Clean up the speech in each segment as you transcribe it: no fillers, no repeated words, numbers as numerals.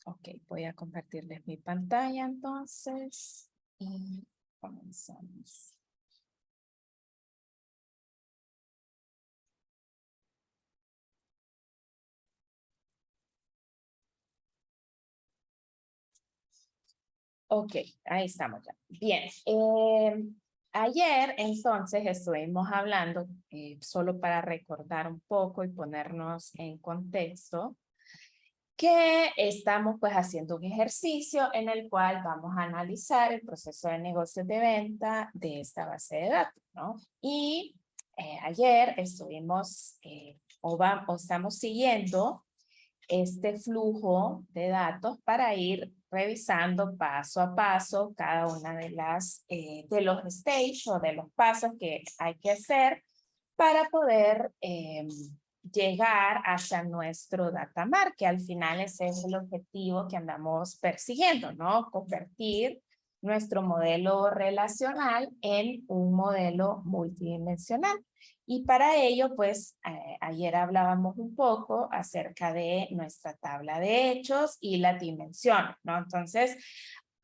Ok, voy a compartirles mi pantalla entonces y comenzamos. Ok, ahí estamos ya. Bien, ayer entonces estuvimos hablando, solo para recordar un poco y ponernos en contexto, que estamos pues haciendo un ejercicio en el cual vamos a analizar el proceso de negocios de venta de esta base de datos, ¿no? Y ayer estuvimos o estamos siguiendo este flujo de datos para ir revisando paso a paso cada una de de los stages o de los pasos que hay que hacer para poder llegar hacia nuestro data mart, que al final ese es el objetivo que andamos persiguiendo, ¿no? Convertir nuestro modelo relacional en un modelo multidimensional. Y para ello, pues, ayer hablábamos un poco acerca de nuestra tabla de hechos y la dimensión, ¿no? Entonces,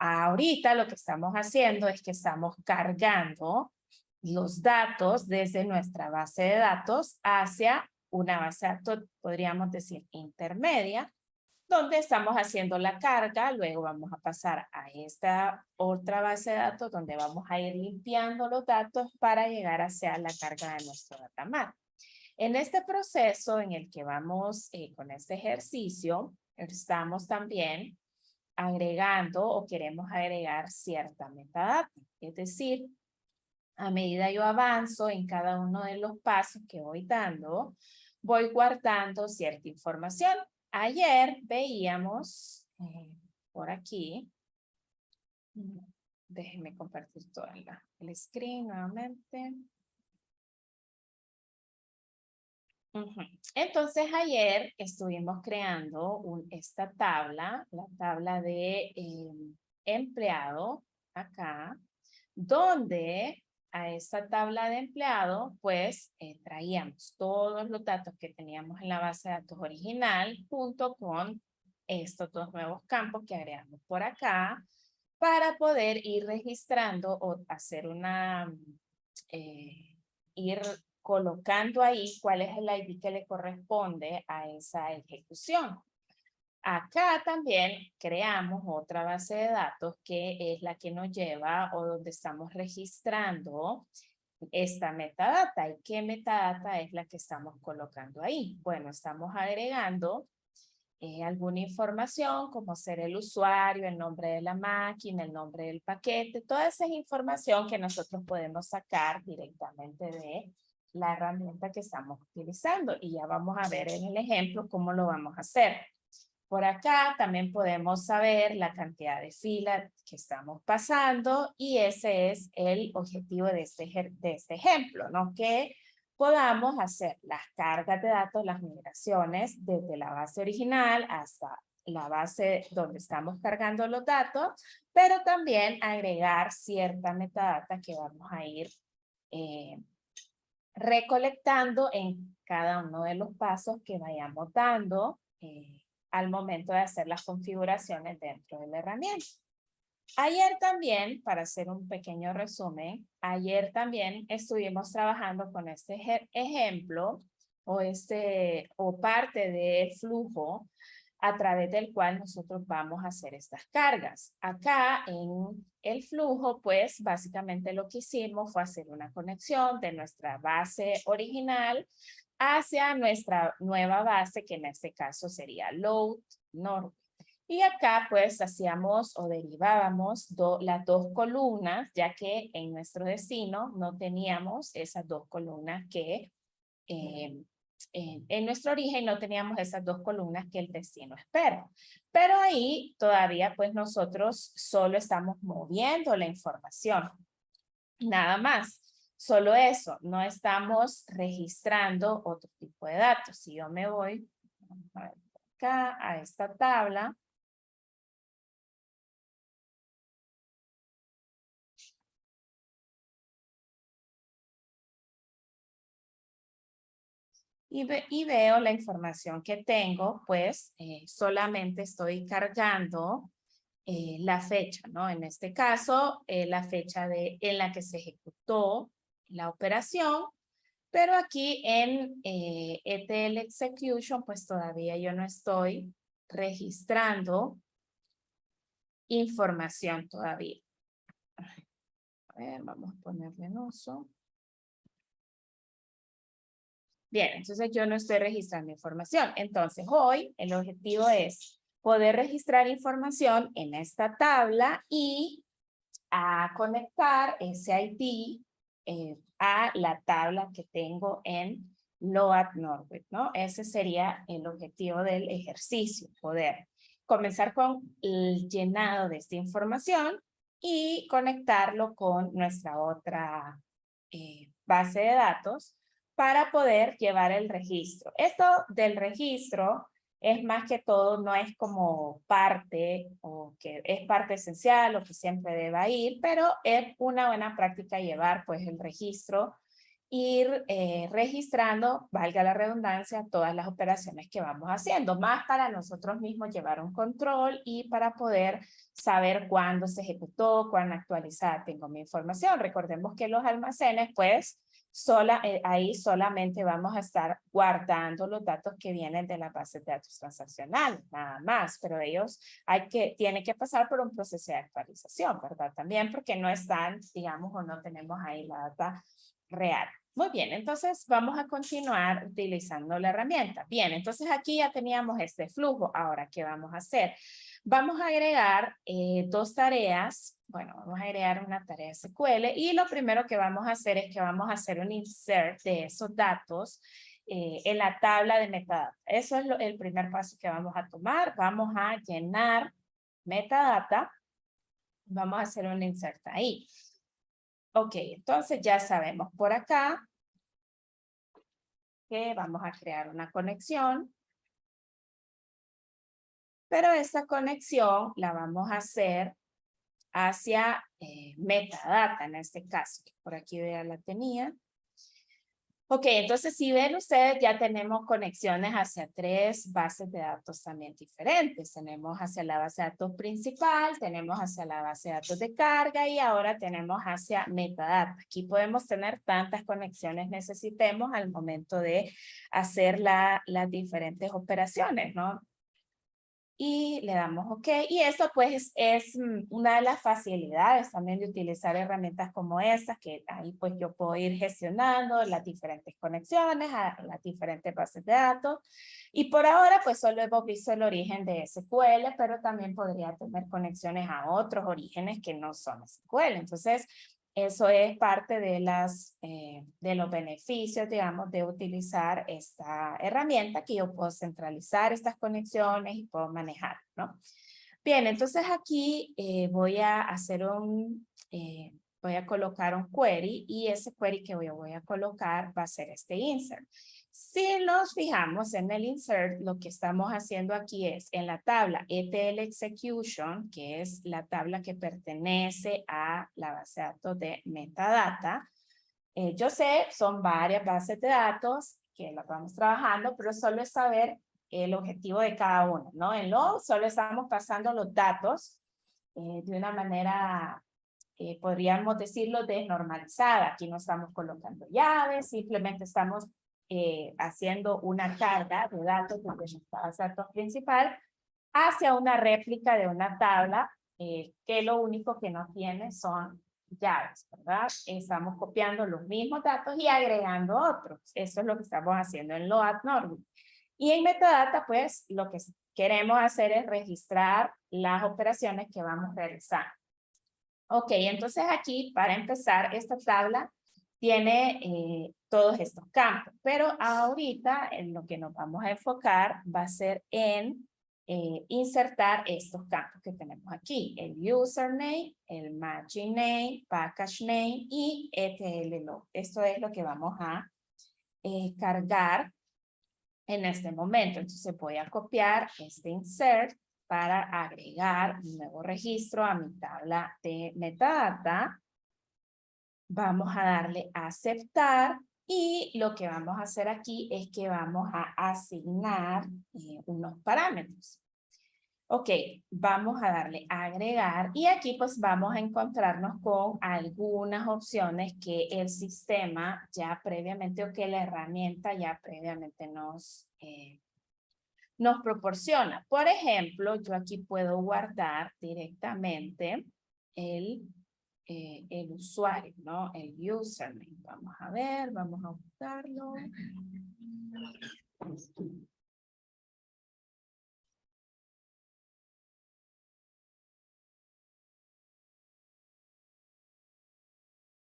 ahorita lo que estamos haciendo es que estamos cargando los datos desde nuestra base de datos hacia una base de datos, podríamos decir, intermedia, donde estamos haciendo la carga, luego vamos a pasar a esta otra base de datos donde vamos a ir limpiando los datos para llegar hacia la carga de nuestro data mart. En este proceso en el que vamos con este ejercicio, estamos también agregando o queremos agregar cierta metadata, es decir, a medida yo avanzo en cada uno de los pasos que voy dando, voy guardando cierta información. Ayer veíamos por aquí, déjenme compartir todo el screen nuevamente. Entonces ayer estuvimos creando esta tabla, la tabla de empleado acá, donde a esta tabla de empleado pues traíamos todos los datos que teníamos en la base de datos original junto con estos dos nuevos campos que agregamos por acá para poder ir registrando o hacer ir colocando ahí cuál es el ID que le corresponde a esa ejecución. Acá también creamos otra base de datos que es la que nos lleva o donde estamos registrando esta metadata. ¿Y qué metadata es la que estamos colocando ahí? Bueno, estamos agregando alguna información como ser el usuario, el nombre de la máquina, el nombre del paquete, toda esa es información que nosotros podemos sacar directamente de la herramienta que estamos utilizando y ya vamos a ver en el ejemplo cómo lo vamos a hacer. Por acá también podemos saber la cantidad de filas que estamos pasando y ese es el objetivo de este ejemplo, ¿no? Que podamos hacer las cargas de datos, las migraciones desde la base original hasta la base donde estamos cargando los datos, pero también agregar cierta metadata que vamos a ir recolectando en cada uno de los pasos que vayamos dando al momento de hacer las configuraciones dentro de la herramienta. Ayer también, para hacer un pequeño resumen, ayer también estuvimos trabajando con este ejemplo o parte del flujo a través del cual nosotros vamos a hacer estas cargas. Acá en el flujo, pues básicamente lo que hicimos fue hacer una conexión de nuestra base original hacia nuestra nueva base, que en este caso sería load Norway. Y acá pues hacíamos o derivábamos las dos columnas, ya que en nuestro destino no teníamos esas dos columnas que en nuestro origen no teníamos esas dos columnas que el destino espera. Pero ahí todavía pues nosotros solo estamos moviendo la información. Nada más. Solo eso, no estamos registrando otro tipo de datos. Si yo me voy a ver, acá a esta tabla, y veo la información que tengo, pues solamente estoy cargando la fecha, ¿no? En este caso, la fecha en la que se ejecutó la operación, pero aquí en ETL Execution, pues todavía yo no estoy registrando información todavía. A ver, vamos a ponerle en uso. Bien, entonces yo no estoy registrando información. Entonces hoy el objetivo es poder registrar información en esta tabla y a conectar ese ID a la tabla que tengo en Load Norwich, ¿no? Ese sería el objetivo del ejercicio, poder comenzar con el llenado de esta información y conectarlo con nuestra otra base de datos para poder llevar el registro. Esto del registro es más que todo, no es como parte o que es parte esencial o que siempre deba ir, pero es una buena práctica llevar pues el registro, ir registrando, valga la redundancia, todas las operaciones que vamos haciendo, más para nosotros mismos llevar un control y para poder saber cuándo se ejecutó, cuán actualizada tengo mi información. Recordemos que los almacenes pues ahí solamente vamos a estar guardando los datos que vienen de la base de datos transaccional, nada más, pero ellos tienen que pasar por un proceso de actualización, ¿verdad? También porque no están, digamos, o no tenemos ahí la data real. Muy bien, entonces vamos a continuar utilizando la herramienta. Bien, entonces aquí ya teníamos este flujo. Ahora, ¿qué vamos a hacer? Vamos a agregar dos tareas. Bueno, vamos a agregar una tarea SQL y lo primero que vamos a hacer es que vamos a hacer un insert de esos datos en la tabla de metadata. Eso es el primer paso que vamos a tomar. Vamos a llenar metadata. Vamos a hacer un insert ahí. Ok, entonces ya sabemos por acá que vamos a crear una conexión. Pero esta conexión la vamos a hacer hacia metadata en este caso. Por aquí ya la tenía. Ok, entonces si ven ustedes ya tenemos conexiones hacia tres bases de datos también diferentes. Tenemos hacia la base de datos principal, tenemos hacia la base de datos de carga y ahora tenemos hacia metadata. Aquí podemos tener tantas conexiones necesitemos al momento de hacer las diferentes operaciones, ¿no? Y le damos OK. Y esto pues es una de las facilidades también de utilizar herramientas como estas, que ahí pues yo puedo ir gestionando las diferentes conexiones a las diferentes bases de datos. Y por ahora pues solo hemos visto el origen de SQL, pero también podría tener conexiones a otros orígenes que no son SQL. Entonces, eso es parte de los beneficios, digamos, de utilizar esta herramienta que yo puedo centralizar estas conexiones y puedo manejar, ¿no? Bien, entonces aquí voy a hacer voy a colocar un query y ese query que voy a colocar va a ser este insert. Si nos fijamos en el insert, lo que estamos haciendo aquí es en la tabla ETL Execution, que es la tabla que pertenece a la base de datos de metadata. Yo sé, son varias bases de datos que las vamos trabajando, pero solo es saber el objetivo de cada una, ¿no? En Log solo estamos pasando los datos de una manera podríamos decirlo desnormalizada. Aquí no estamos colocando llaves, simplemente estamos haciendo una carga de datos desde nuestra base de datos principal hacia una réplica de una tabla que lo único que no tiene son llaves, ¿verdad? Estamos copiando los mismos datos y agregando otros. Eso es lo que estamos haciendo en Load Norwich. Y en metadata, pues, lo que queremos hacer es registrar las operaciones que vamos realizando. Ok, entonces aquí, para empezar, esta tabla tiene todos estos campos, pero ahorita en lo que nos vamos a enfocar va a ser en insertar estos campos que tenemos aquí, el username, el matching name, package name y ETL-log. Esto es lo que vamos a cargar en este momento. Entonces voy a copiar este insert para agregar un nuevo registro a mi tabla de metadata. Vamos a darle a aceptar Y lo que vamos a hacer aquí es que vamos a asignar unos parámetros. Ok, vamos a darle a agregar y aquí pues vamos a encontrarnos con algunas opciones que el sistema ya previamente o que la herramienta ya previamente nos proporciona. Por ejemplo, yo aquí puedo guardar directamente el usuario, ¿no? El username. Vamos a ver, vamos a buscarlo.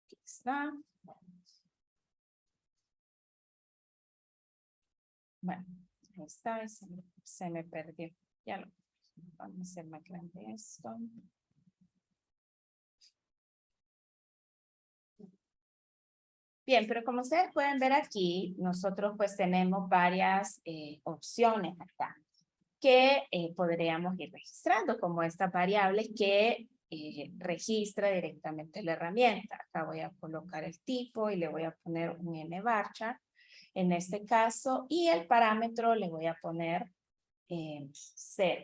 Aquí está. Bueno, ahí está, se me perdió. Ya lo vamos a hacer más grande esto. Bien, pero como ustedes pueden ver aquí, nosotros pues tenemos varias opciones acá que podríamos ir registrando como estas variables que registra directamente la herramienta. Acá voy a colocar el tipo y le voy a poner un nvarchar en este caso y el parámetro le voy a poner 0.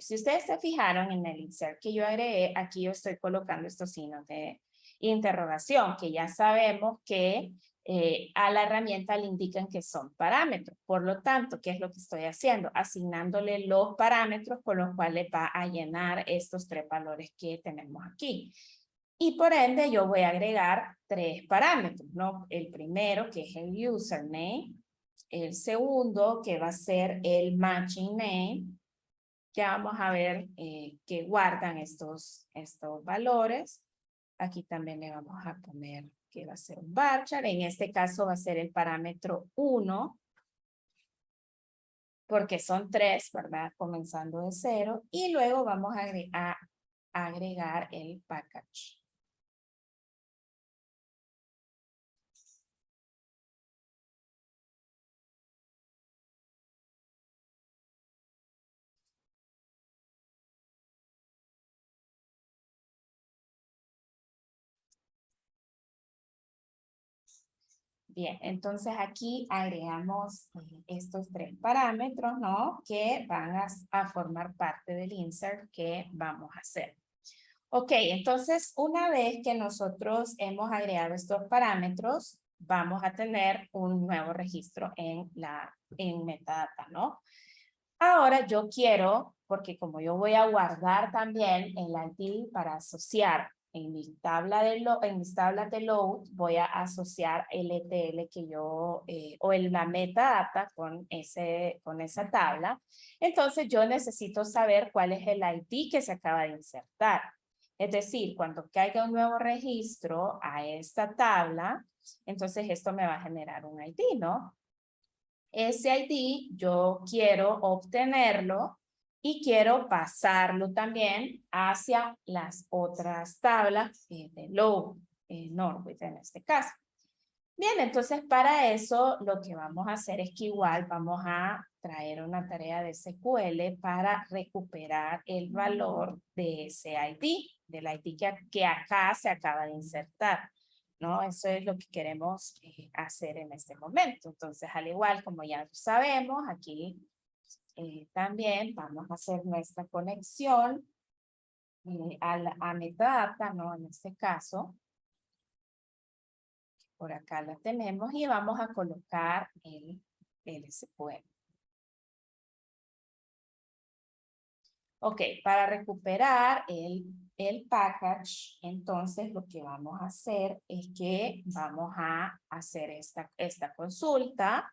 Si ustedes se fijaron en el insert que yo agregué, aquí yo estoy colocando estos signos de interrogación, que ya sabemos que a la herramienta le indican que son parámetros. Por lo tanto, ¿qué es lo que estoy haciendo? Asignándole los parámetros con los cuales va a llenar estos 3 valores que tenemos aquí. Y por ende, yo voy a agregar 3 parámetros, ¿no? El primero, que es el username. El segundo, que va a ser el matching name. Ya vamos a ver que guardan estos valores. Aquí también le vamos a poner que va a ser un varchar. En este caso va a ser el parámetro 1, porque son 3, ¿verdad? Comenzando de 0. Y luego vamos a agregar el package. Bien, entonces aquí agregamos estos 3 parámetros, ¿no? Que van a formar parte del insert que vamos a hacer. Ok, entonces una vez que nosotros hemos agregado estos parámetros, vamos a tener un nuevo registro en metadata, ¿no? Ahora yo quiero, porque como yo voy a guardar también el ID para asociar en mis tablas de load, voy a asociar el ETL que yo, o la metadata con esa tabla. Entonces yo necesito saber cuál es el ID que se acaba de insertar. Es decir, cuando caiga un nuevo registro a esta tabla, entonces esto me va a generar un ID, ¿no? Ese ID yo quiero obtenerlo y quiero pasarlo también hacia las otras tablas de load, Norwich en este caso. Bien, entonces para eso lo que vamos a hacer es que igual vamos a traer una tarea de SQL para recuperar el valor de ese ID, del ID que acá se acaba de insertar. ¿No? Eso es lo que queremos hacer en este momento. Entonces, al igual como ya lo sabemos, aquí también vamos a hacer nuestra conexión a metadata, ¿no? En este caso, por acá la tenemos y vamos a colocar el SQL. Ok, para recuperar el package, entonces lo que vamos a hacer es que vamos a hacer esta consulta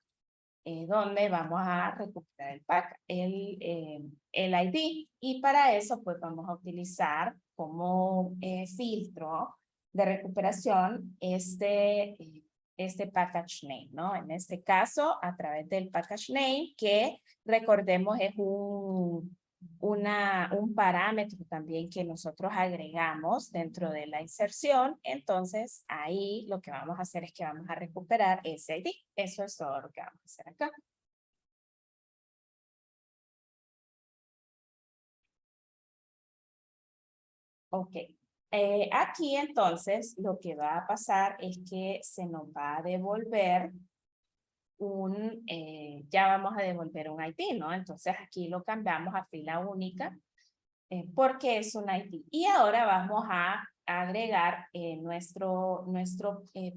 donde vamos a recuperar el ID. Y para eso, pues vamos a utilizar como filtro de recuperación este package name, ¿no? En este caso, a través del package name, que recordemos es un parámetro también que nosotros agregamos dentro de la inserción. Entonces, ahí lo que vamos a hacer es que vamos a recuperar ese ID. Eso es todo lo que vamos a hacer acá. Ok. Aquí entonces lo que va a pasar es que se nos va a devolver ya vamos a devolver un ID, ¿no? Entonces aquí lo cambiamos a fila única porque es un ID. Y ahora vamos a agregar nuestro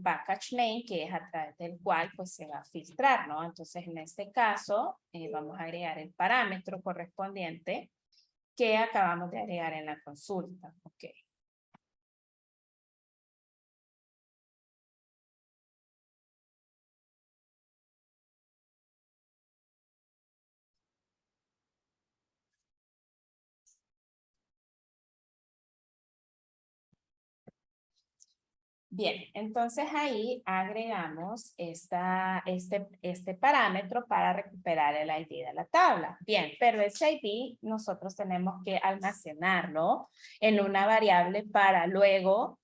package name, que es a través del cual pues se va a filtrar, ¿no? Entonces en este caso vamos a agregar el parámetro correspondiente que acabamos de agregar en la consulta. Ok. Bien, entonces ahí agregamos este parámetro para recuperar el ID de la tabla. Bien, pero ese ID nosotros tenemos que almacenarlo en una variable para luego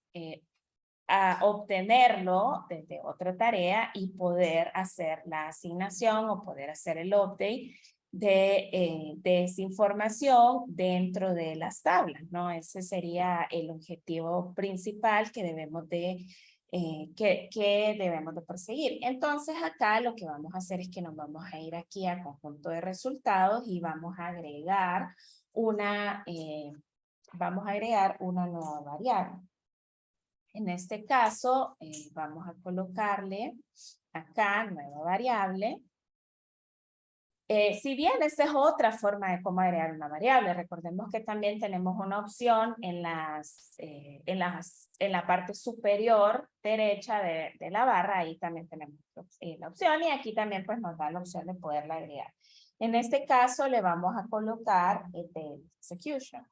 obtenerlo desde otra tarea y poder hacer la asignación o poder hacer el update de esa información dentro de las tablas, ¿no? Ese sería el objetivo principal que debemos que debemos de perseguir. Entonces acá lo que vamos a hacer es que nos vamos a ir aquí a conjunto de resultados y vamos a agregar una nueva variable. En este caso, vamos a colocarle acá nueva variable. Si bien esta es otra forma de cómo agregar una variable, recordemos que también tenemos una opción en la parte superior derecha de la barra, ahí también tenemos la opción y aquí también pues nos da la opción de poderla agregar. En este caso le vamos a colocar el execution.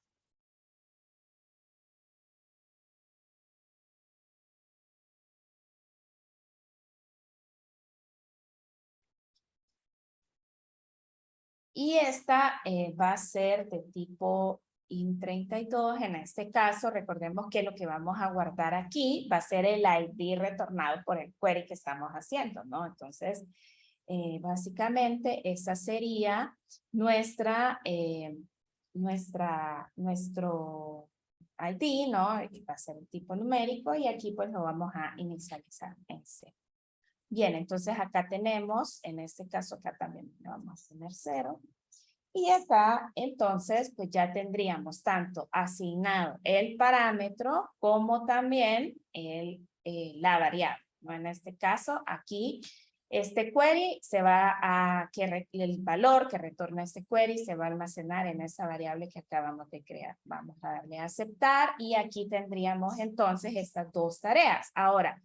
Y esta va a ser de tipo IN32. En este caso, recordemos que lo que vamos a guardar aquí va a ser el ID retornado por el query que estamos haciendo, ¿no? Entonces, básicamente, esa sería nuestro ID, ¿no? Que va a ser el tipo numérico y aquí pues lo vamos a inicializar en C. Bien, entonces acá tenemos, en este caso acá también le vamos a poner 0. Y acá, entonces, pues ya tendríamos tanto asignado el parámetro como también la variable, ¿no? En este caso, aquí, este query se va el valor que retorna este query se va a almacenar en esa variable que acabamos de crear. Vamos a darle a aceptar y aquí tendríamos entonces estas dos tareas. Ahora,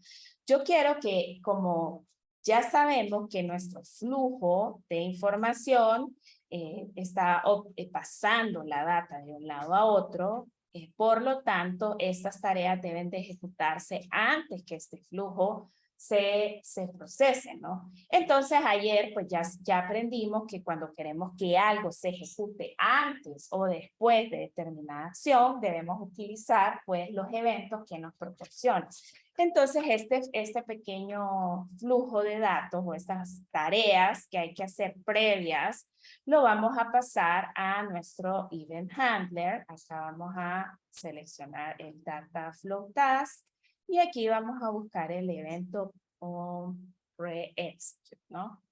yo quiero que como ya sabemos que nuestro flujo de información está pasando la data de un lado a otro, por lo tanto, estas tareas deben de ejecutarse antes que este flujo se procese, ¿no? Entonces, ayer pues ya aprendimos que cuando queremos que algo se ejecute antes o después de determinada acción, debemos utilizar pues los eventos que nos proporcionan. Entonces, este pequeño flujo de datos o estas tareas que hay que hacer previas, lo vamos a pasar a nuestro Event Handler. Acá vamos a seleccionar el Data Flow Task y aquí vamos a buscar el evento Pre-Execute, ¿no?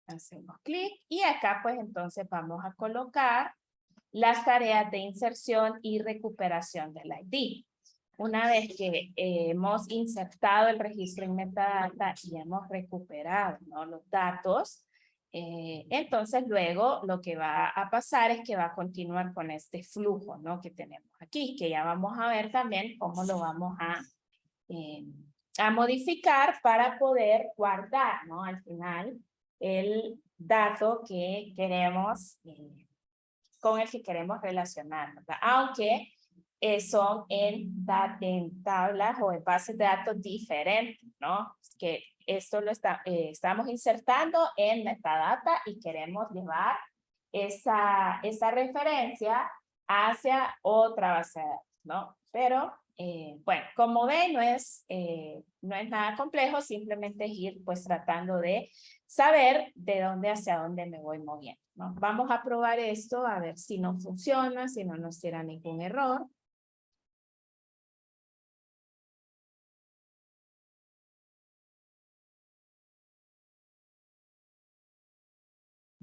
Hacemos clic y acá pues entonces vamos a colocar las tareas de inserción y recuperación del ID. Una vez que hemos insertado el registro en metadata y hemos recuperado, ¿no?, los datos, entonces luego lo que va a pasar es que va a continuar con este flujo, ¿no?, que tenemos aquí, que ya vamos a ver también cómo lo vamos a modificar para poder guardar, ¿no?, al final el dato que queremos, con el que queremos relacionarnos, ¿verdad? Aunque son en tablas o en bases de datos diferentes, ¿no? Que esto lo estamos insertando en metadata y queremos llevar esa referencia hacia otra base de datos, ¿no? Pero, bueno, como ven, no es nada complejo, simplemente es ir pues tratando de saber de dónde hacia dónde me voy moviendo, ¿no? Vamos a probar esto a ver si no funciona, si no nos tira ningún error.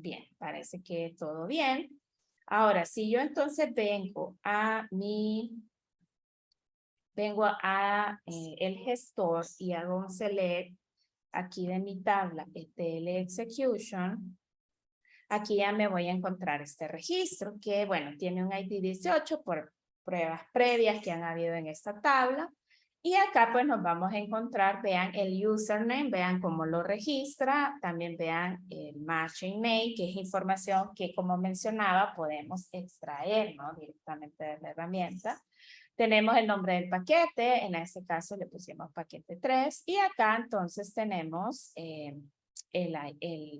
Bien, parece que todo bien. Ahora, si yo entonces vengo a el gestor y hago un select aquí de mi tabla, ETL execution, aquí ya me voy a encontrar este registro que, bueno, tiene un ID 18 por pruebas previas que han habido en esta tabla. Y acá pues nos vamos a encontrar, vean el username, vean cómo lo registra, también vean el matching name, que es información que como mencionaba podemos extraer, ¿no? Directamente de la herramienta. Tenemos el nombre del paquete, en este caso le pusimos paquete 3 y acá entonces tenemos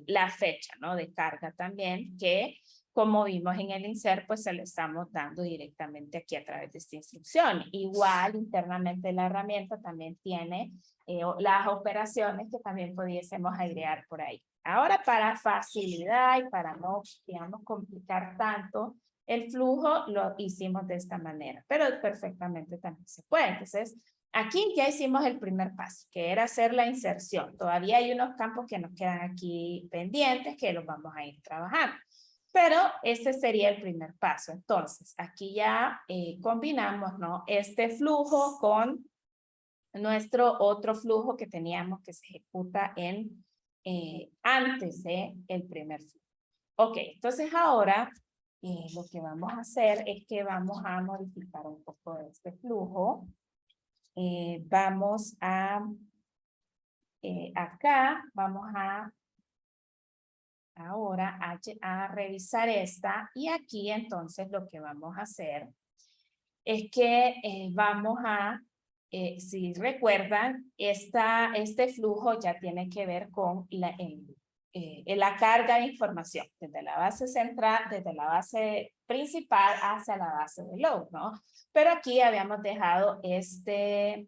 la fecha, ¿no? De carga también, que como vimos en el insert, pues se lo estamos dando directamente aquí a través de esta instrucción. Igual internamente la herramienta también tiene las operaciones que también pudiésemos agregar por ahí. Ahora para facilidad y para no, digamos, complicar tanto, el flujo lo hicimos de esta manera, pero perfectamente también se puede. Entonces, aquí ya hicimos el primer paso, que era hacer la inserción. Todavía hay unos campos que nos quedan aquí pendientes que los vamos a ir trabajando. Pero este sería el primer paso. Entonces, aquí ya combinamos, ¿no? Este flujo con nuestro otro flujo que teníamos que se ejecuta antes del primer flujo. Ok, entonces ahora lo que vamos a hacer es que vamos a modificar un poco este flujo. Vamos a, acá vamos a ahora a revisar esta y aquí entonces lo que vamos a hacer es que vamos a, si recuerdan, este flujo ya tiene que ver con la carga de información desde la base central, desde la base principal hacia la base de load, ¿no? Pero aquí habíamos dejado este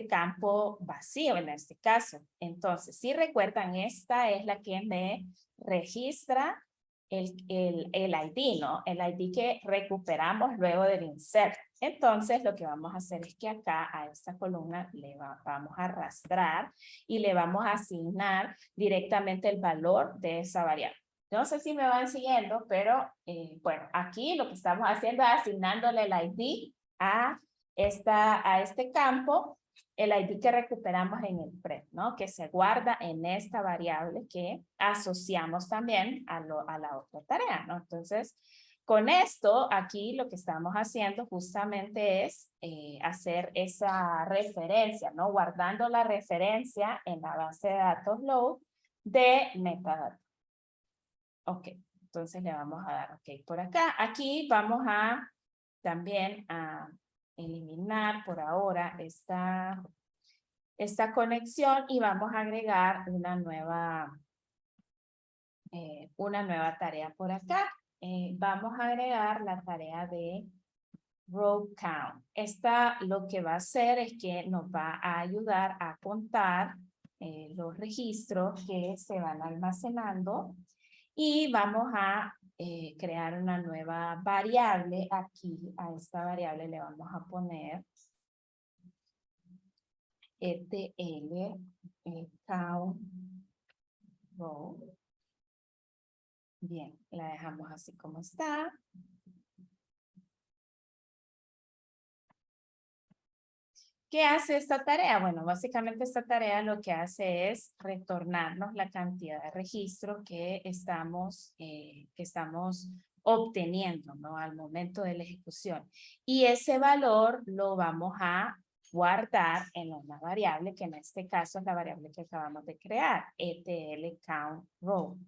campo vacío en este caso. Entonces, si recuerdan, esta es la que me registra el ID, ¿no? El ID que recuperamos luego del insert. Entonces, lo que vamos a hacer es que acá a esta columna le vamos a arrastrar y le vamos a asignar directamente el valor de esa variable. No sé si me van siguiendo, pero bueno, aquí lo que estamos haciendo es asignándole el ID a este campo, el ID que recuperamos en el prep, ¿no? Que se guarda en esta variable que asociamos también a la otra tarea, ¿no? Entonces, con esto, aquí lo que estamos haciendo justamente es hacer esa referencia, ¿no? Guardando la referencia en la base de datos load de metadata. Ok, entonces le vamos a dar ok por acá. Aquí vamos a también a eliminar por ahora esta conexión y vamos a agregar una nueva tarea por acá. Vamos a agregar la tarea de row count. Esta lo que va a hacer es que nos va a ayudar a contar los registros que se van almacenando y vamos a crear una nueva variable. Aquí a esta variable le vamos a poner ETL count row. Bien, la dejamos así como está. ¿Qué hace esta tarea? Bueno, básicamente esta tarea lo que hace es retornarnos la cantidad de registro que estamos obteniendo, ¿no? Al momento de la ejecución. Y ese valor lo vamos a guardar en una variable, que en este caso es la variable que acabamos de crear, ETL count row.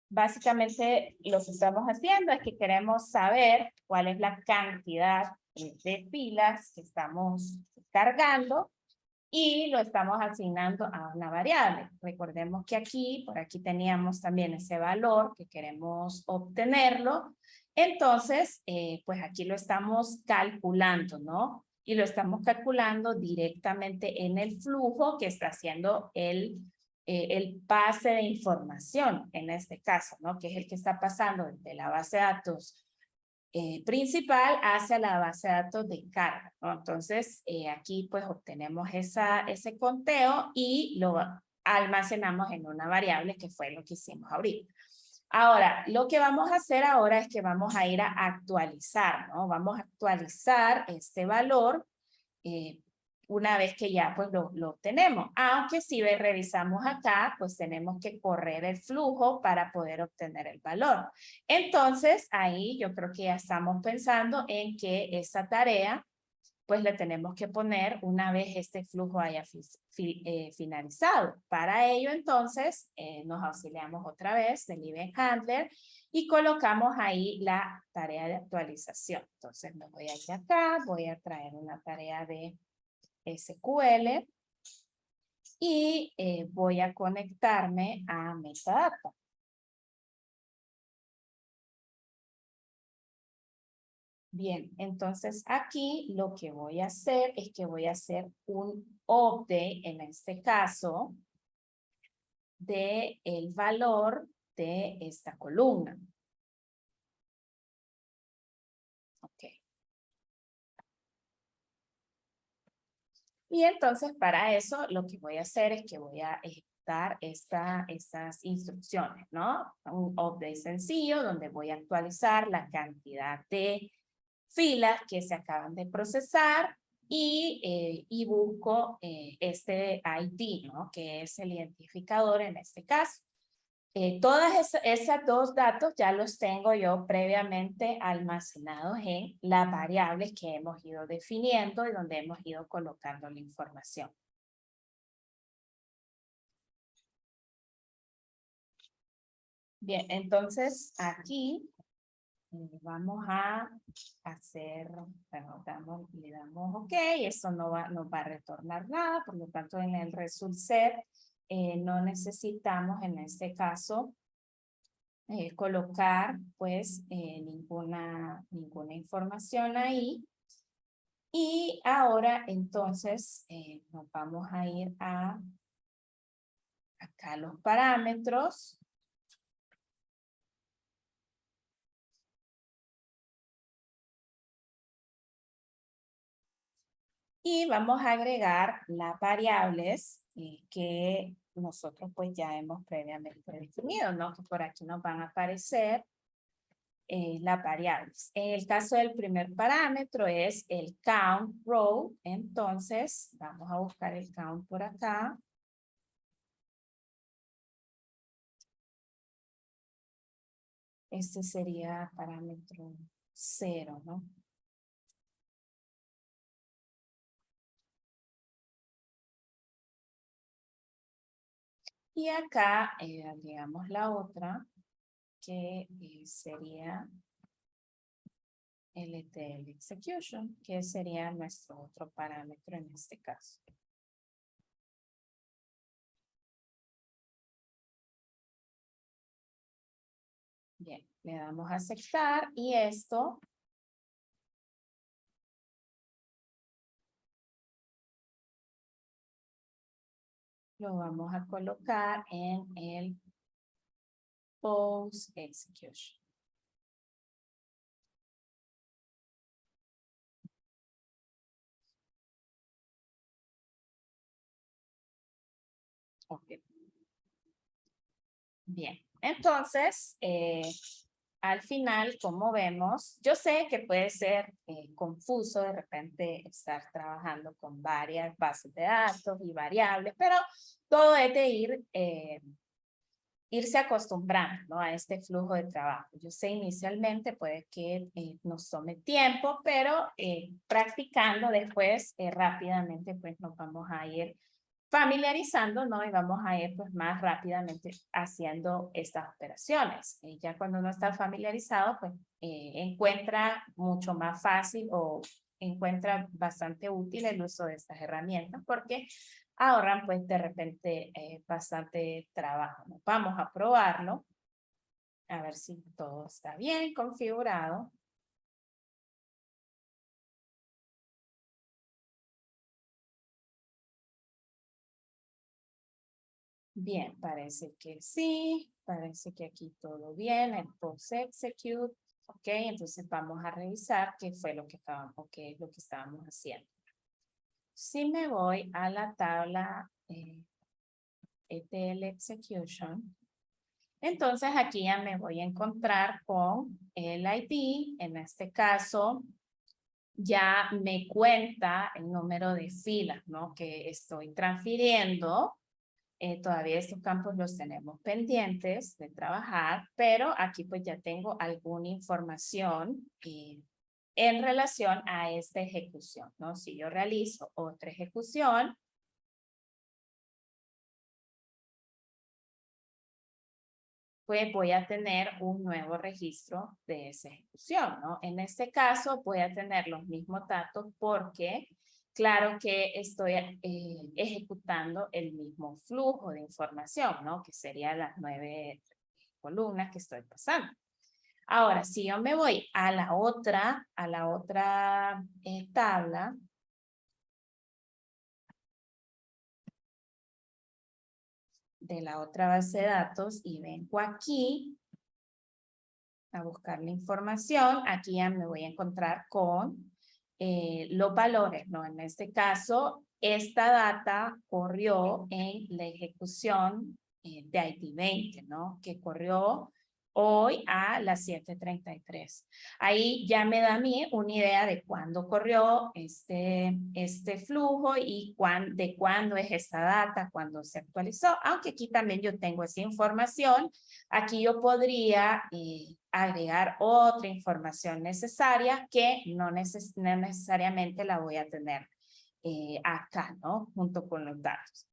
Básicamente lo que estamos haciendo es que queremos saber cuál es la cantidad de filas que estamos cargando y lo estamos asignando a una variable. Recordemos que aquí, por aquí teníamos también ese valor que queremos obtenerlo. Entonces, pues aquí lo estamos calculando, ¿no? Y lo estamos calculando directamente en el flujo que está haciendo el pase de información, en este caso, ¿no? Que es el que está pasando de la base de datos principal hacia la base de datos de carga, ¿no? Entonces, aquí pues obtenemos ese conteo y almacenamos en una variable que fue lo que hicimos ahorita. Ahora, lo que vamos a hacer ahora es que vamos a ir a actualizar, ¿no? Vamos a actualizar este valor una vez que ya pues lo obtenemos. Aunque si revisamos acá, pues tenemos que correr el flujo para poder obtener el valor. Entonces, ahí yo creo que ya estamos pensando en que esa tarea pues le tenemos que poner una vez este flujo haya finalizado. Para ello, entonces, nos auxiliamos otra vez del Event Handler y colocamos ahí la tarea de actualización. Entonces, me voy a ir acá, voy a traer una tarea de SQL y voy a conectarme a Metadata. Bien, entonces aquí lo que voy a hacer es que voy a hacer un update, en este caso, de el valor de esta columna. Ok. Y entonces para eso lo que voy a hacer es que voy a ejecutar estas instrucciones, ¿no? Un update sencillo donde voy a actualizar la cantidad de filas que se acaban de procesar y busco este ID, ¿no? Que es el identificador en este caso. Todas esos dos datos ya los tengo yo previamente almacenados en las variables que hemos ido definiendo y donde hemos ido colocando la información. Bien, entonces aquí vamos a hacer, bueno, le damos OK, eso no nos va a retornar nada, por lo tanto en el result set no necesitamos en este caso colocar pues ninguna información ahí. Y ahora entonces nos vamos a ir a acá los parámetros. Y vamos a agregar las variables que nosotros pues ya hemos previamente definido, ¿no? Que por aquí nos van a aparecer las variables. En el caso del primer parámetro es el count row. Entonces, vamos a buscar el count por acá. Este sería parámetro 0, ¿no? Y acá agregamos la otra, que sería LTL execution, que sería nuestro otro parámetro en este caso. Bien, le damos a aceptar y esto lo vamos a colocar en el post execution. Ok. Bien, entonces, al final, como vemos, yo sé que puede ser confuso de repente estar trabajando con varias bases de datos y variables, pero todo es de irse acostumbrando, ¿no? A este flujo de trabajo. Yo sé inicialmente puede que nos tome tiempo, pero practicando después rápidamente pues nos vamos a ir familiarizando, ¿no? Y vamos a ir pues más rápidamente haciendo estas operaciones. Ya cuando uno está familiarizado, pues encuentra mucho más fácil o encuentra bastante útil el uso de estas herramientas porque ahorran pues de repente bastante trabajo, ¿no? Vamos a probarlo, a ver si todo está bien configurado. Bien, parece que sí, parece que aquí todo bien, el post execute, ok, entonces vamos a revisar qué fue lo que qué es lo que estábamos haciendo. Si me voy a la tabla ETL execution. Entonces aquí ya me voy a encontrar con el ID. En este caso ya me cuenta el número de filas, ¿no? Que estoy transfiriendo. Todavía estos campos los tenemos pendientes de trabajar, pero aquí pues ya tengo alguna información en relación a esta ejecución, ¿no? Si yo realizo otra ejecución, pues voy a tener un nuevo registro de esa ejecución, ¿no? En este caso voy a tener los mismos datos porque claro que estoy ejecutando el mismo flujo de información, ¿no? Que serían las 9 columnas que estoy pasando. Ahora, si yo me voy a la otra tabla, de la otra base de datos y vengo aquí a buscar la información, aquí ya me voy a encontrar con los valores, ¿no? En este caso, esta data corrió en la ejecución de IT20, ¿no? Que corrió hoy a las 7:33. Ahí ya me da a mí una idea de cuándo corrió este flujo y de cuándo es esta data, cuándo se actualizó, aunque aquí también yo tengo esa información. Aquí yo podría agregar otra información necesaria que no necesariamente la voy a tener acá, ¿no? Junto con los datos.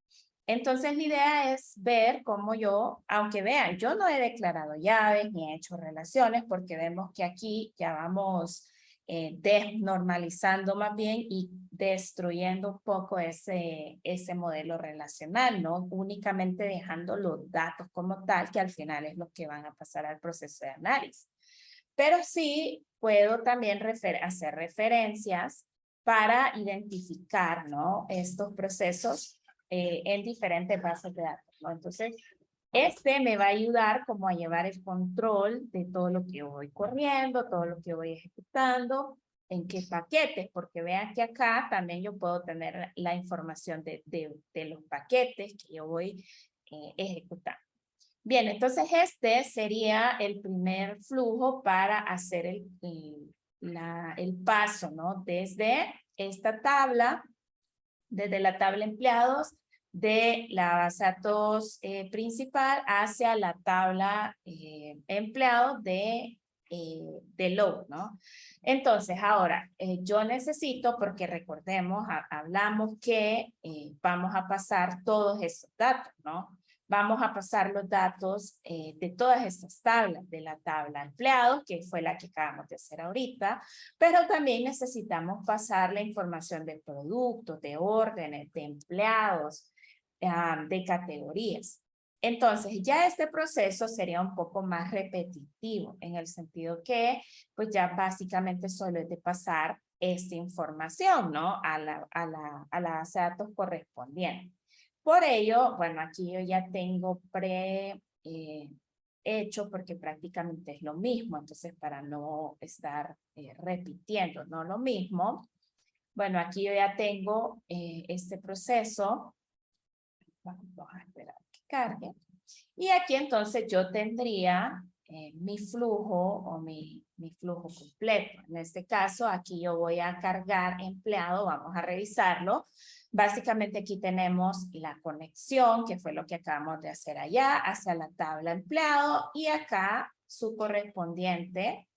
Entonces, la idea es ver cómo yo, aunque vean, yo no he declarado llaves ni he hecho relaciones porque vemos que aquí ya vamos desnormalizando más bien y destruyendo un poco ese modelo relacional, ¿no? Únicamente dejando los datos como tal, que al final es lo que van a pasar al proceso de análisis. Pero sí puedo también hacer referencias para identificar, ¿no? Estos procesos en diferentes bases de datos, ¿no? Entonces, este me va a ayudar como a llevar el control de todo lo que voy corriendo, todo lo que voy ejecutando, en qué paquetes, porque vean que acá también yo puedo tener la información de los paquetes que yo voy ejecutando. Bien, entonces este sería el primer flujo para hacer el paso, ¿no? Desde esta tabla, desde la tabla empleados, de la base de datos principal hacia la tabla empleados de load, ¿no? Entonces, ahora, yo necesito, porque recordemos, hablamos que vamos a pasar todos esos datos, ¿no? Vamos a pasar los datos de todas estas tablas, de la tabla empleados, que fue la que acabamos de hacer ahorita, pero también necesitamos pasar la información de productos, de órdenes, de empleados, de categorías. Entonces, ya este proceso sería un poco más repetitivo, en el sentido que, pues ya básicamente solo es de pasar esta información, ¿no? A la base de datos correspondiente. Por ello, bueno, aquí yo ya tengo hecho porque prácticamente es lo mismo, entonces para no estar repitiendo, ¿no? Lo mismo. Bueno, aquí yo ya tengo este proceso. Vamos a esperar que cargue. Y aquí entonces yo tendría mi flujo o mi flujo completo. En este caso, aquí yo voy a cargar empleado, vamos a revisarlo. Básicamente aquí tenemos la conexión, que fue lo que acabamos de hacer allá, hacia la tabla empleado y acá su correspondiente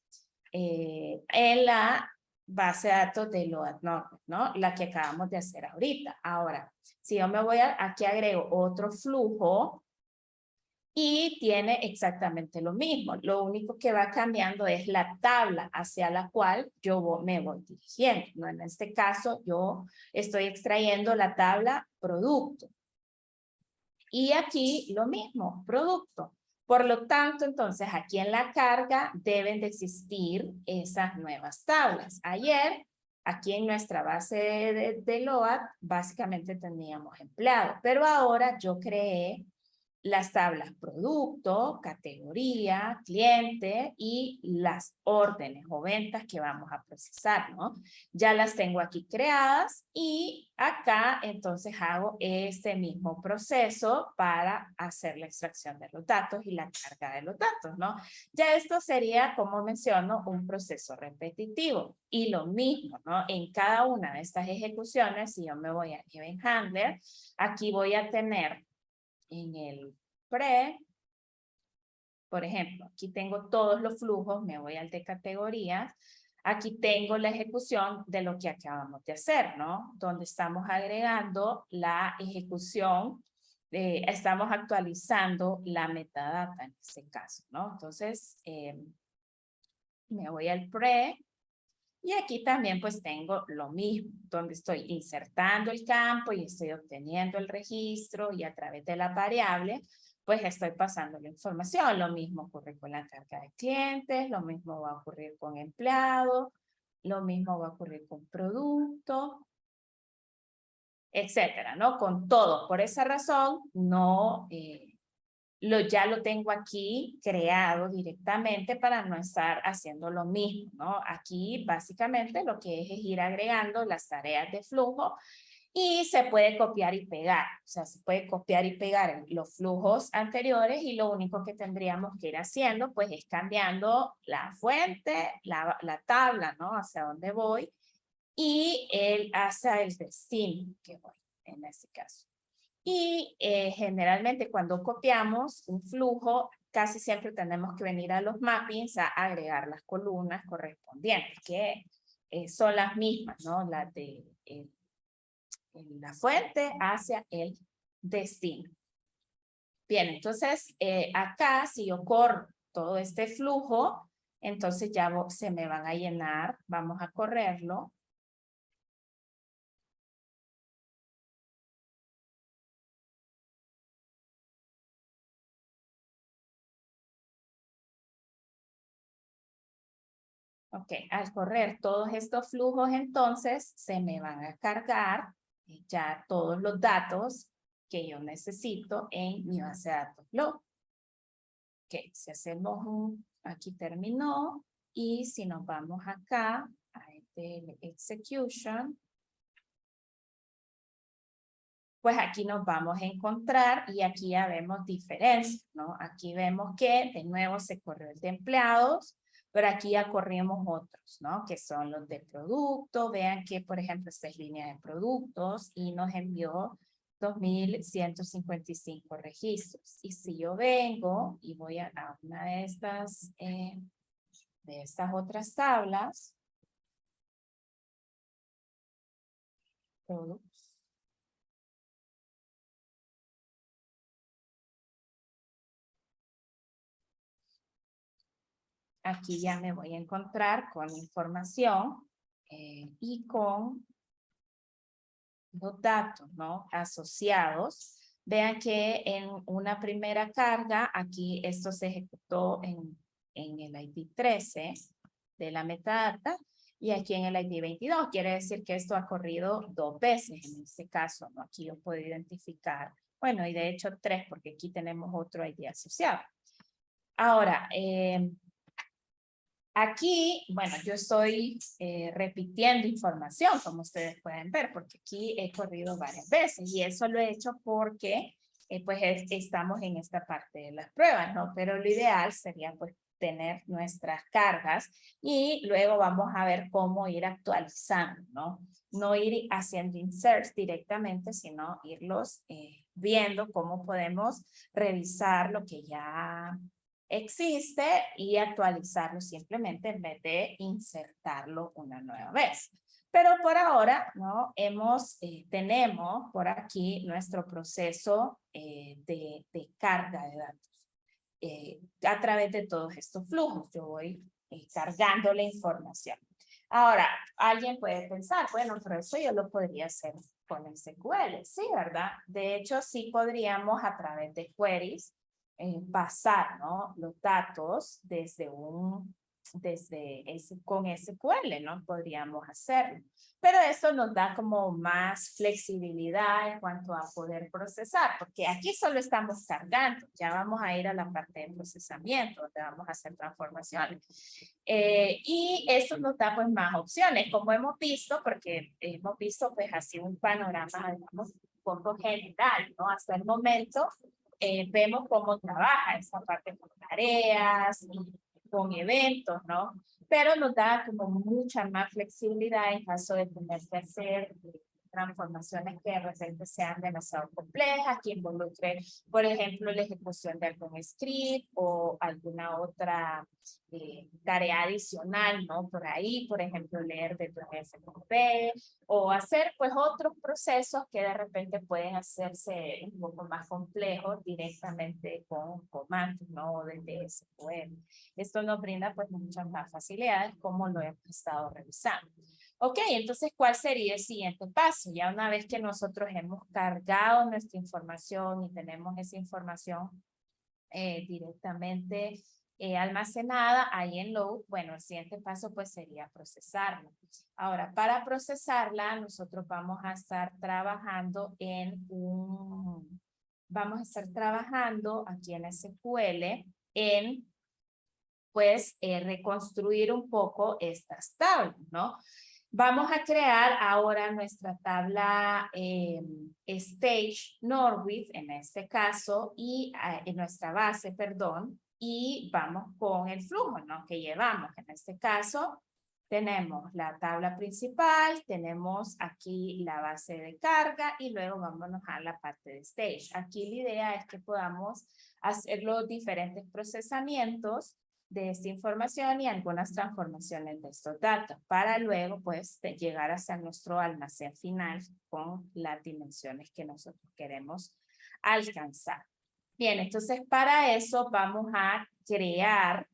en la base de datos de load normal, ¿no? La que acabamos de hacer ahorita. Ahora, si yo me voy aquí agrego otro flujo y tiene exactamente lo mismo. Lo único que va cambiando es la tabla hacia la cual yo me voy dirigiendo, ¿no? En este caso, yo estoy extrayendo la tabla producto. Y aquí lo mismo, producto. Por lo tanto, entonces, aquí en la carga deben de existir esas nuevas tablas. Ayer, aquí en nuestra base de load, básicamente teníamos empleado, pero ahora yo creé las tablas producto, categoría, cliente y las órdenes o ventas que vamos a procesar, ¿no? Ya las tengo aquí creadas y acá entonces hago este mismo proceso para hacer la extracción de los datos y la carga de los datos, ¿no? Ya esto sería, como menciono, un proceso repetitivo. Y lo mismo, ¿no? En cada una de estas ejecuciones, si yo me voy a Event Handler, aquí voy a tener en el pre, por ejemplo, aquí tengo todos los flujos, me voy al de categorías, aquí tengo la ejecución de lo que acabamos de hacer, ¿no? Donde estamos agregando la ejecución, estamos actualizando la metadata en este caso, ¿no? Entonces, me voy al pre, y aquí también pues tengo lo mismo, donde estoy insertando el campo y estoy obteniendo el registro y a través de la variable pues estoy pasando la información. Lo mismo ocurre con la carga de clientes, lo mismo va a ocurrir con empleado, lo mismo va a ocurrir con producto, etcétera, ¿no? Con todo. Por esa razón no... ya lo tengo aquí creado directamente para no estar haciendo lo mismo, ¿no? Aquí básicamente lo que es ir agregando las tareas de flujo y se puede copiar y pegar. O sea, se puede copiar y pegar los flujos anteriores y lo único que tendríamos que ir haciendo pues es cambiando la fuente, la tabla, ¿no? Hacia dónde voy y hacia el destino que voy en este caso. Y generalmente cuando copiamos un flujo, casi siempre tenemos que venir a los mappings a agregar las columnas correspondientes, que son las mismas, ¿no? Las de la fuente hacia el destino. Bien, entonces acá si yo corro todo este flujo, entonces ya se me van a llenar, vamos a correrlo. Ok, al correr todos estos flujos, entonces se me van a cargar ya todos los datos que yo necesito en mi base de datos Log. Ok, si hacemos aquí terminó, y si nos vamos acá a este execution, pues aquí nos vamos a encontrar y aquí ya vemos diferencias, ¿no? Aquí vemos que de nuevo se corrió el de empleados, pero aquí ya corrimos otros, ¿no? Que son los de producto. Vean que, por ejemplo, esta es línea de productos y nos envió 2,155 registros. Y si yo vengo y voy a una de estas otras tablas, productos, aquí ya me voy a encontrar con información y con los datos, ¿no? Asociados. Vean que en una primera carga, aquí esto se ejecutó en el ID 13 de la metadata y aquí en el ID 22. Quiere decir que esto ha corrido 2 veces en este caso, ¿no? Aquí yo puedo identificar, bueno, y de hecho 3 porque aquí tenemos otro ID asociado. Ahora, aquí, bueno, yo estoy repitiendo información, como ustedes pueden ver, porque aquí he corrido varias veces y eso lo he hecho porque pues estamos en esta parte de las pruebas, ¿no? Pero lo ideal sería pues tener nuestras cargas y luego vamos a ver cómo ir actualizando, ¿no? No ir haciendo inserts directamente, sino irlos viendo cómo podemos revisar lo que ya existe y actualizarlo simplemente en vez de insertarlo una nueva vez. Pero por ahora, ¿no? Tenemos por aquí nuestro proceso de carga de datos a través de todos estos flujos. Yo voy cargando la información. Ahora, alguien puede pensar, bueno, pero eso yo lo podría hacer con SQL. Sí, ¿verdad? De hecho, sí podríamos a través de queries pasar, ¿no? Los datos desde un con SQL, ¿no? Podríamos hacerlo. Pero eso nos da como más flexibilidad en cuanto a poder procesar, porque aquí solo estamos cargando. Ya vamos a ir a la parte de procesamiento, donde vamos a hacer transformaciones. Y eso nos da pues más opciones, como hemos visto, porque hemos visto pues así un panorama, digamos, un poco general, ¿no? Hasta el momento vemos cómo trabaja esta parte con tareas y con eventos, ¿no? Pero nos da como mucha más flexibilidad en caso de tener que hacer transformaciones que de repente sean demasiado complejas, que involucre, por ejemplo, la ejecución de algún script o alguna otra tarea adicional, ¿no? Por ahí, por ejemplo, leer de tu SQP o hacer pues otros procesos que de repente pueden hacerse un poco más complejos directamente con comandos, ¿no? Desde SQL. Esto nos brinda pues muchas más facilidades como lo hemos estado revisando. Ok, entonces, ¿cuál sería el siguiente paso? Ya una vez que nosotros hemos cargado nuestra información y tenemos esa información directamente almacenada ahí en Load, bueno, el siguiente paso pues sería procesarla. Ahora, para procesarla, nosotros vamos a estar trabajando vamos a estar trabajando aquí en SQL en pues reconstruir un poco estas tablas, ¿no? Vamos a crear ahora nuestra tabla Stage Norwich, en este caso, y en nuestra base, perdón, y vamos con el flujo, ¿no? Que llevamos. En este caso, tenemos la tabla principal, tenemos aquí la base de carga y luego vámonos a la parte de Stage. Aquí la idea es que podamos hacer los diferentes procesamientos de esta información y algunas transformaciones de estos datos para luego pues llegar hasta nuestro almacén final con las dimensiones que nosotros queremos alcanzar. Bien, entonces para eso vamos a crear,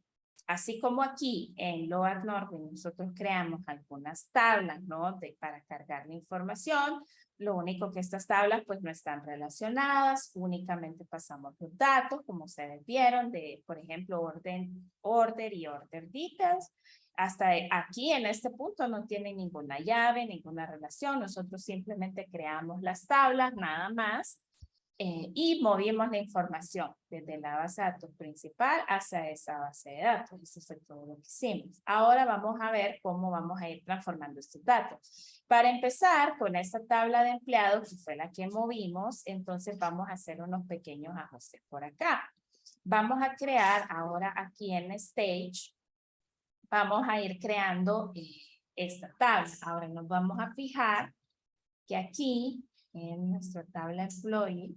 así como aquí en Load Norwich nosotros creamos algunas tablas, ¿no? Para cargar la información. Lo único que estas tablas pues no están relacionadas, únicamente pasamos los datos, como ustedes vieron, de, por ejemplo, order y order details. Hasta aquí, en este punto, no tiene ninguna llave, ninguna relación. Nosotros simplemente creamos las tablas, nada más, y movimos la información desde la base de datos principal hacia esa base de datos. Eso fue todo lo que hicimos. Ahora vamos a ver cómo vamos a ir transformando estos datos. Para empezar, con esta tabla de empleados, que fue la que movimos, entonces vamos a hacer unos pequeños ajustes por acá. Vamos a crear ahora aquí en Stage, vamos a ir creando esta tabla. Ahora nos vamos a fijar que aquí, en nuestra tabla Employee,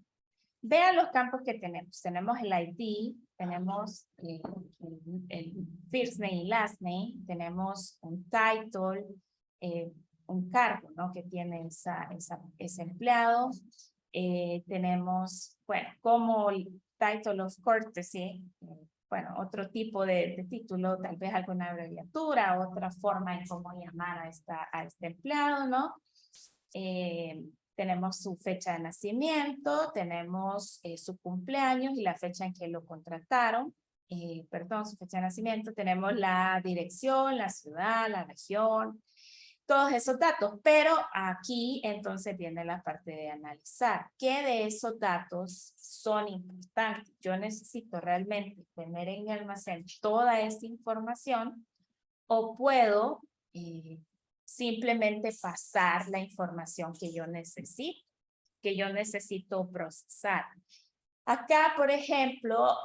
vean los campos que tenemos. Tenemos el ID, tenemos el first name y last name, tenemos un title, un cargo, ¿no? Que tiene ese empleado. Tenemos, bueno, como el title of courtesy, bueno, otro tipo de título, tal vez alguna abreviatura, otra forma en cómo llamar a este empleado, ¿no? Tenemos su fecha de nacimiento, tenemos su cumpleaños y la fecha en que lo contrataron. Perdón, su fecha de nacimiento. Tenemos la dirección, la ciudad, la región, todos esos datos. Pero aquí entonces viene la parte de analizar. ¿Qué de esos datos son importantes? Yo necesito realmente tener en mi almacén toda esta información o puedo simplemente pasar la información que yo necesito procesar. Acá, por ejemplo,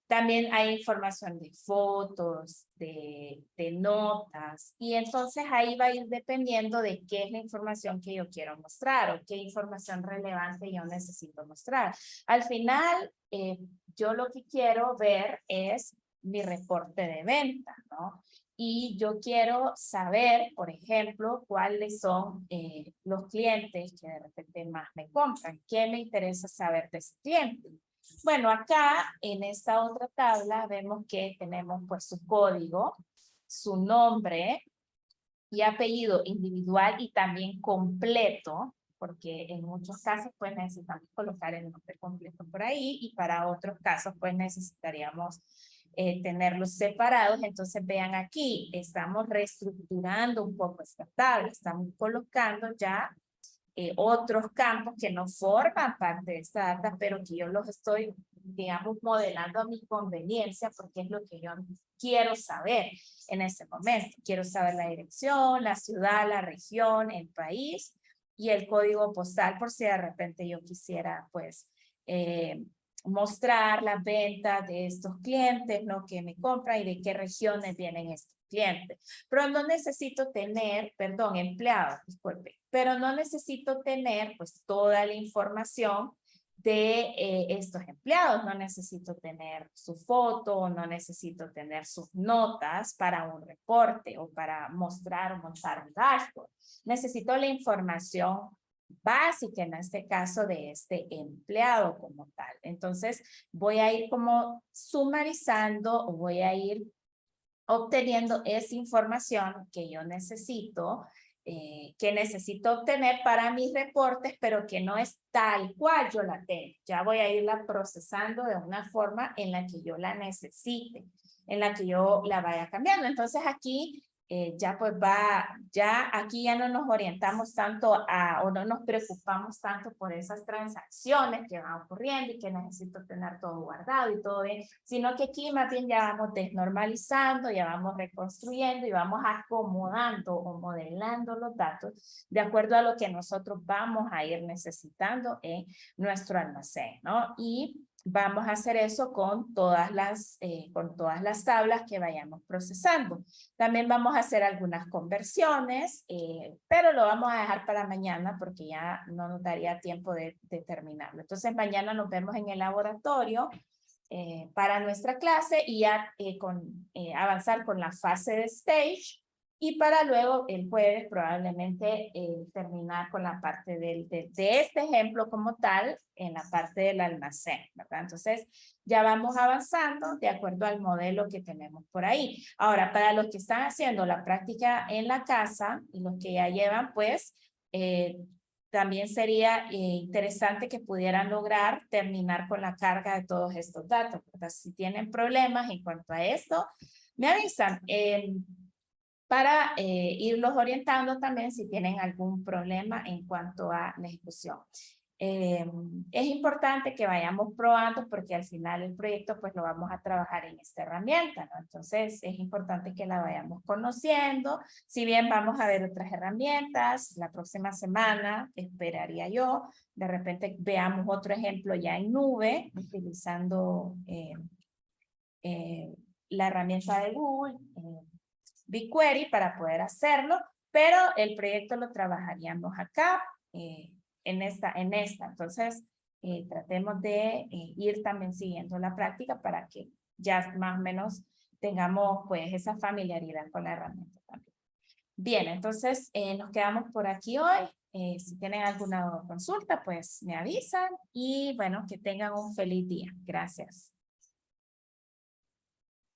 también hay información de fotos, de notas, y entonces ahí va a ir dependiendo de qué es la información que yo quiero mostrar o qué información relevante yo necesito mostrar. Al final, yo lo que quiero ver es mi reporte de venta, ¿no? Y yo quiero saber, por ejemplo, cuáles son los clientes que de repente más me compran. ¿Qué me interesa saber de ese cliente? Bueno, acá en esta otra tabla vemos que tenemos pues su código, su nombre y apellido individual y también completo, porque en muchos casos pues necesitamos colocar el nombre completo por ahí y para otros casos pues necesitaríamos tenerlos separados. Entonces vean aquí, estamos reestructurando un poco esta tabla, estamos colocando ya otros campos que no forman parte de esta data, pero que yo los estoy, digamos, modelando a mi conveniencia porque es lo que yo quiero saber en ese momento. Quiero saber la dirección, la ciudad, la región, el país y el código postal por si de repente yo quisiera, pues, mostrar las ventas de estos clientes, ¿no? Que me compran y de qué regiones vienen estos clientes. Pero no necesito tener, perdón, empleados, disculpe, pero no necesito tener pues toda la información de estos empleados. No necesito tener su foto, no necesito tener sus notas para un reporte o para mostrar o montar un dashboard. Necesito la información básica en este caso de este empleado como tal. Entonces voy a ir como sumarizando o voy a ir obteniendo esa información que yo necesito, que necesito obtener para mis reportes, pero que no es tal cual yo la tengo. Ya voy a irla procesando de una forma en la que yo la necesite, en la que yo la vaya cambiando. Entonces aquí ya pues ya aquí ya no nos orientamos tanto o no nos preocupamos tanto por esas transacciones que van ocurriendo y que necesito tener todo guardado y todo bien, sino que aquí más bien ya vamos desnormalizando, ya vamos reconstruyendo y vamos acomodando o modelando los datos de acuerdo a lo que nosotros vamos a ir necesitando en nuestro almacén, ¿no? Y vamos a hacer eso con todas las tablas que vayamos procesando. También vamos a hacer algunas conversiones, pero lo vamos a dejar para mañana porque ya no nos daría tiempo de terminarlo. Entonces mañana nos vemos en el laboratorio para nuestra clase y ya avanzar con la fase de stage. Y para luego el jueves probablemente terminar con la parte de este ejemplo como tal en la parte del almacén, ¿verdad? Entonces ya vamos avanzando de acuerdo al modelo que tenemos por ahí. Ahora, para los que están haciendo la práctica en la casa y los que ya llevan, pues, también sería interesante que pudieran lograr terminar con la carga de todos estos datos, ¿verdad? Si tienen problemas en cuanto a esto, me avisan. Para irlos orientando también si tienen algún problema en cuanto a la ejecución. Es importante que vayamos probando porque al final el proyecto pues lo vamos a trabajar en esta herramienta, ¿no? Entonces es importante que la vayamos conociendo. Si bien vamos a ver otras herramientas, la próxima semana esperaría yo, de repente veamos otro ejemplo ya en nube, utilizando la herramienta de Google, BigQuery para poder hacerlo, pero el proyecto lo trabajaríamos acá, en esta. Entonces, tratemos de ir también siguiendo la práctica para que ya más o menos tengamos pues esa familiaridad con la herramienta también. Bien, entonces nos quedamos por aquí hoy. Si tienen alguna consulta, pues me avisan y bueno, que tengan un feliz día. Gracias.